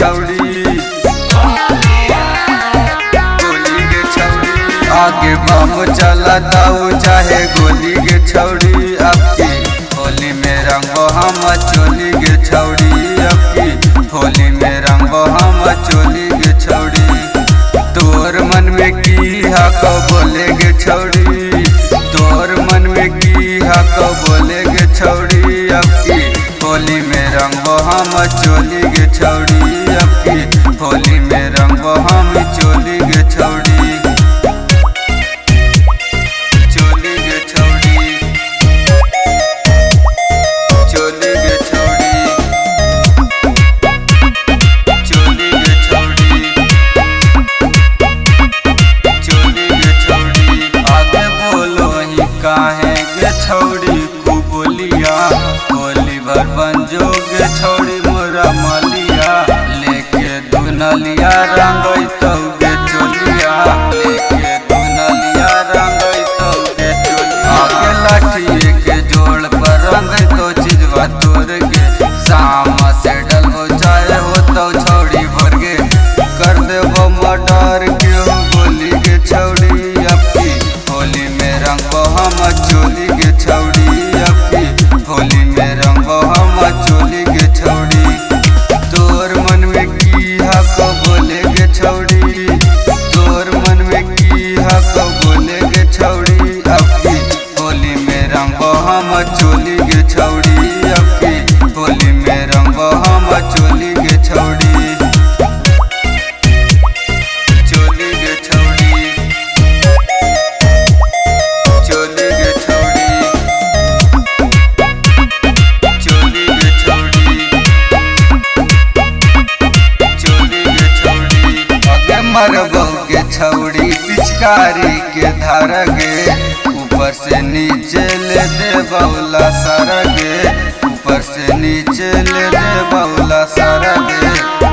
छौड़ी, गोली गे छौड़ी। आगे बम चलाताऊ चाहे गोली गे छौड़ी। अब की होली में रंगो हम चोली गे छौड़ी। अब की होली में रंगो हम चोली गे छौड़ी। तोर मन में की हक बोले गे छौड़ी, तोर मन में की हक बोले गे छौड़ी। अब की होली में रंगो हम चोली गे छौड़ी। अब की होली में रंगो हम चोली गे छौड़ी, चोली गे छौड़ी, चोली गे छौड़ी, चोली गे छौड़ी, चोली गे छौड़ी। आगे बोलो ही काहे गे छौड़ी खूब बोलिया। होली भर बंजो गे छौड़ी मोरा मलिया। लेके दुनलिया रंगई तो गे चोलिया, लेके दुनलिया रंगई तो गे चोलिया। आगे लाठी के जोड़ पर रंगई तो चिजवा तोड़ गे। शाम से डलबो चाहे हो तो छौड़ी भर गे। कर देबो मर्डर क्यों गोली गे छौड़ी। अब की होली में रंगो हम चोली गे छौड़ी। अब की होली में रंगो हम चोली गे छौड़ी। तोर मन में की हक बोले गे छौड़ी, तोर मन में की हक बोले गे छौड़ी। अब की होली में रंगो हम चोली गे छौड़ी। अब की होली में रंगो हम चोली गे छौड़ी, चोली गे छौड़ी, चोली गे छौड़ी, चोली गे छौड़ी, चोली गे छौड़ी। आगे मरबो गे छौड़ी पिचकारी के धार गे। ऊपर से नीचे ले दे बौला सारा गे, ऊपर से नीचे ले दे बौला सारा गे।